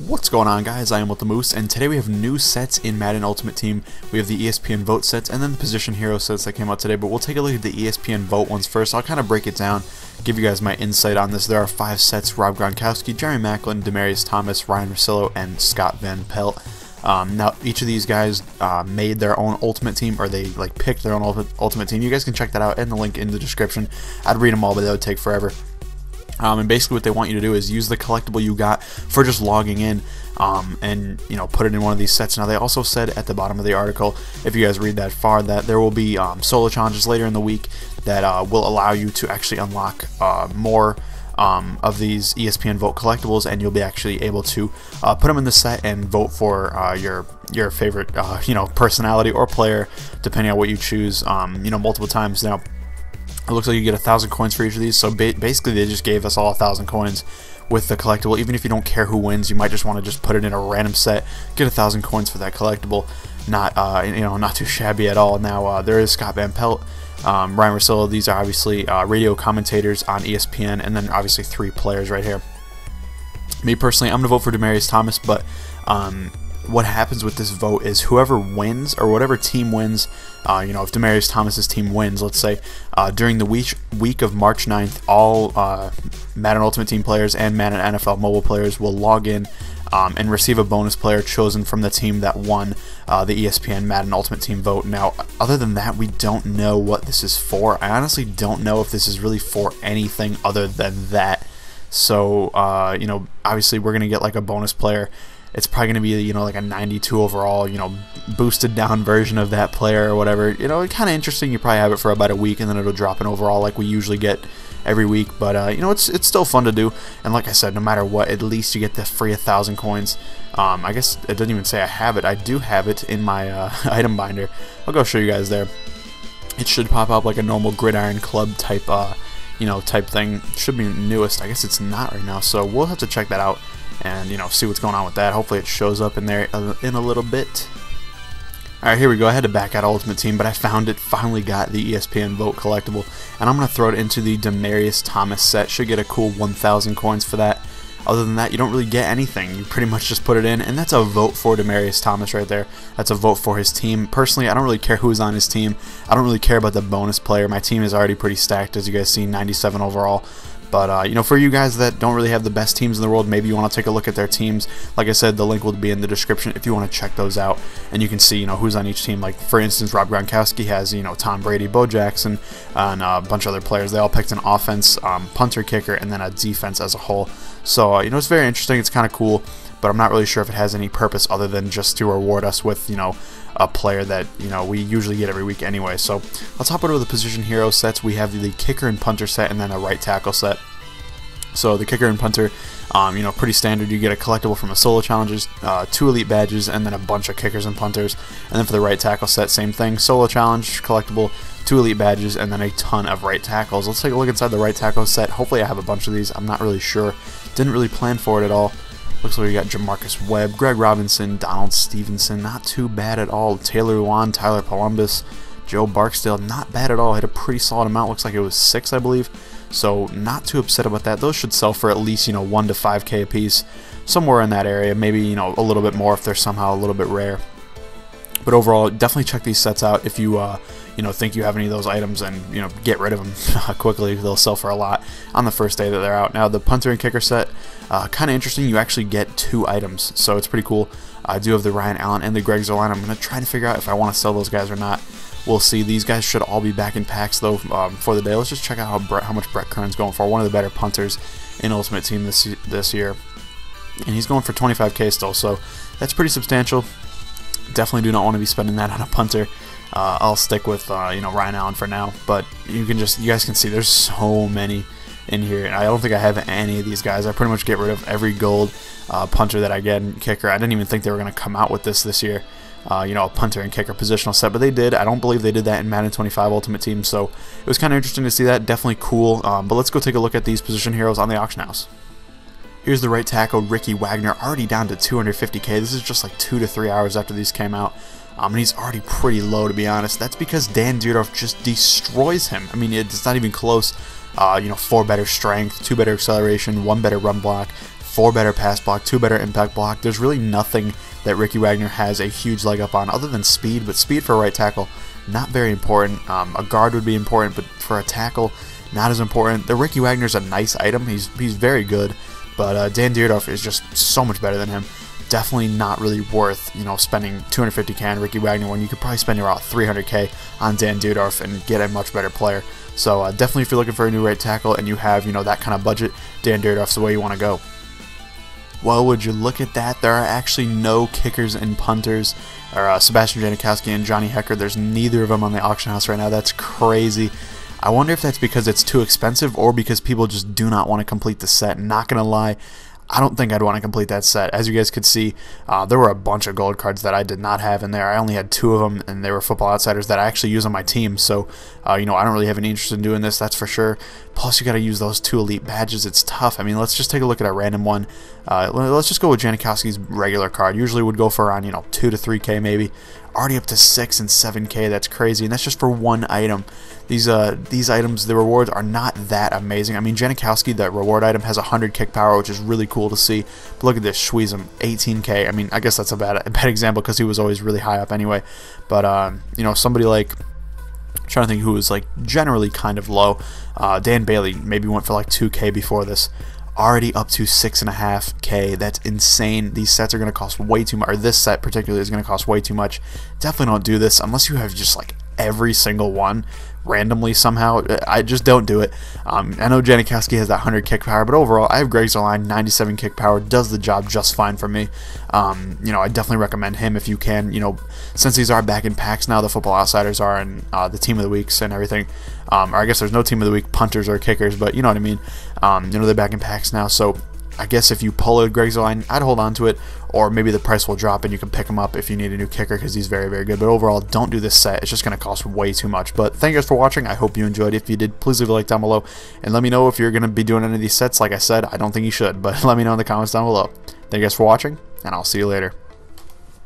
What's going on, guys? I am with the Moose, and today we have new sets in Madden Ultimate Team. We have the ESPN Vote sets and then the Position Hero sets that came out today, but we'll take a look at the ESPN Vote ones first. I'll kind of break it down, give you guys my insight on this. There are 5 sets: Rob Gronkowski, Jerry Maclin, Demaryius Thomas, Ryan Russillo, and Scott Van Pelt. Now, each of these guys made their own Ultimate Team, or they picked their own Ultimate Team. You guys can check that out in the link in the description. I'd read them all, but that would take forever. And basically what they want you to do is use the collectible you got for just logging in and put it in one of these sets. Now, they also said at the bottom of the article, if you guys read that far, that there will be solo challenges later in the week that will allow you to actually unlock more of these ESPN Vote collectibles, and you'll be actually able to put them in the set and vote for your favorite personality or player, depending on what you choose multiple times. Now, it looks like you get 1,000 coins for each of these, so basically they just gave us all 1,000 coins with the collectible. Even if you don't care who wins, you might just want to just put it in a random set, get 1,000 coins for that collectible. Not too shabby at all. Now, there is Scott Van Pelt, Ryan Russillo. These are obviously radio commentators on ESPN, and then obviously 3 players right here. Me personally, I'm going to vote for Demaryius Thomas, but what happens with this vote is whoever wins, or whatever team wins, if Demaryius Thomas's team wins, let's say, during the week of March 9th, all Madden Ultimate Team players and Madden NFL mobile players will log in and receive a bonus player chosen from the team that won the ESPN Madden Ultimate Team vote. Now, other than that, we don't know what this is for. I honestly don't know if this is really for anything other than that. So, obviously we're going to get like a bonus player. It's probably going to be, like a 92 overall, boosted down version of that player or whatever. Kind of interesting. You probably have it for about a week, and then it'll drop in overall like we usually get every week. But, it's still fun to do. And like I said, no matter what, at least you get the free 1,000 coins. I guess it doesn't even say I have it. I do have it in my item binder. I'll go show you guys there. It should pop up like a normal Gridiron Club type, type thing. Should be newest. I guess it's not right now, so we'll have to check that out and see what's going on with that. Hopefully it shows up in there in a little bit. Alright, here we go. I had to back out Ultimate Team, but I found it. Finally got the ESPN Vote collectible, and I'm going to throw it into the Demaryius Thomas set. Should get a cool 1,000 coins for that. Other than that, you don't really get anything. You pretty much just put it in, and that's a vote for Demaryius Thomas right there. That's a vote for his team. Personally, I don't really care who's on his team. I don't really care about the bonus player. My team is already pretty stacked, as you guys see, 97 overall. But, for you guys that don't really have the best teams in the world, maybe you want to take a look at their teams. Like I said, the link will be in the description if you want to check those out. And you can see, who's on each team. Like, for instance, Rob Gronkowski has, Tom Brady, Bo Jackson, and a bunch of other players. They all picked an offense, punter, kicker, and then a defense as a whole. So, it's very interesting. It's kind of cool. But I'm not really sure if it has any purpose other than just to reward us with, a player that, we usually get every week anyway. So let's hop over to the Position Hero sets. We have the kicker and punter set, and then a right tackle set. So the kicker and punter, pretty standard. You get a collectible from a solo challenges, 2 elite badges, and then a bunch of kickers and punters. And then for the right tackle set, same thing. Solo challenge, collectible, 2 elite badges, and then a ton of right tackles. Let's take a look inside the right tackle set. Hopefully I have a bunch of these. I'm not really sure. Didn't really plan for it at all. Looks like we got Jamarcus Webb, Greg Robinson, Donald Stevenson, not too bad at all. Taylor Lewan, Tyler Columbus, Joe Barksdale, not bad at all. Hit a pretty solid amount. Looks like it was 6, I believe. So not too upset about that. Those should sell for at least 1 to 5K a piece, somewhere in that area. Maybe a little bit more if they're somehow a little bit rare. But overall, definitely check these sets out if you think you have any of those items, and get rid of them quickly. They'll sell for a lot on the first day that they're out. Now, the punter and kicker set, kind of interesting. You actually get 2 items, so it's pretty cool. I do have the Ryan Allen and the Greg Zuerlein. I'm going to try to figure out if I want to sell those guys or not. We'll see. These guys should all be back in packs though for the day. Let's just check out how much Brett Kern's going for. One of the better punters in Ultimate Team this year, and he's going for 25K still, so that's pretty substantial. Definitely do not want to be spending that on a punter. I'll stick with Ryan Allen for now, but you guys can see there's so many in here, and I don't think I have any of these guys. I pretty much get rid of every gold punter that I get in kicker. I didn't even think they were going to come out with this year. A punter and kicker positional set, but they did. I don't believe they did that in Madden 25 Ultimate Team, so it was kind of interesting to see that. Definitely cool. But let's go take a look at these position heroes on the auction house. Here's the right tackle, Ricky Wagner, already down to 250K. This is just like 2 to 3 hours after these came out. And he's already pretty low, to be honest. That's because Dan Dierdorf just destroys him. I mean, it's not even close. 4 better strength, 2 better acceleration, 1 better run block, 4 better pass block, 2 better impact block. There's really nothing that Ricky Wagner has a huge leg up on other than speed, but speed for a right tackle, not very important. A guard would be important, but for a tackle, not as important. The Ricky Wagner's a nice item. He's very good, but Dan Dierdorf is just so much better than him. Definitely not really worth, you know, spending 250k on Ricky Wagner when you could probably spend around 300k on Dan Dierdorf and get a much better player. So definitely if you're looking for a new right tackle and you have, you know, that kind of budget, Dan Dierdorf's the way you want to go. Well, would you look at that? There are actually no kickers and punters, or Sebastian Janikowski and Johnny Hecker. There's neither of them on the auction house right now. That's crazy. I wonder if that's because it's too expensive or because people just do not want to complete the set. Not gonna lie, I don't think I'd want to complete that set. As you guys could see, there were a bunch of gold cards that I did not have in there. I only had 2 of them, and they were Football Outsiders that I actually use on my team. So, you know, I don't really have any interest in doing this, that's for sure. Plus, you got to use those 2 elite badges. It's tough. I mean, let's just take a look at a random one. Let's just go with Janikowski's regular card. Usually would go for around, you know, 2 to 3k maybe. Already up to 6 and 7k. That's crazy, and that's just for one item. These items, the rewards are not that amazing. I mean, Janikowski, that reward item, has 100 kick power, which is really cool to see. But look at this, Schweizem, 18k. I mean, I guess that's a bad example because he was always really high up anyway. But you know, somebody like, I'm trying to think who was like generally kind of low. Dan Bailey maybe went for like 2k before this. Already up to 6.5k. That's insane. These sets are going to cost way too much, or this set particularly is going to cost way too much. Definitely don't do this unless you have just like every single one randomly somehow. I just don't do it. I know Janikowski has that 100 kick power, but overall I have Greg Zuerlein, 97 kick power, does the job just fine for me. You know, I definitely recommend him if you can. You know, since these are back in packs now, the Football Outsiders are in the team of the weeks and everything. Or I guess there's no team of the week punters or kickers, but you know what I mean. You know, they're back in packs now, so I guess if you pull a Greg Zuerlein, I'd hold on to it, or maybe the price will drop and you can pick him up if you need a new kicker because he's very, very good. But overall, don't do this set. It's just going to cost way too much. But thank you guys for watching. I hope you enjoyed. If you did, please leave a like down below and let me know if you're going to be doing any of these sets. Like I said, I don't think you should, but let me know in the comments down below. Thank you guys for watching, and I'll see you later.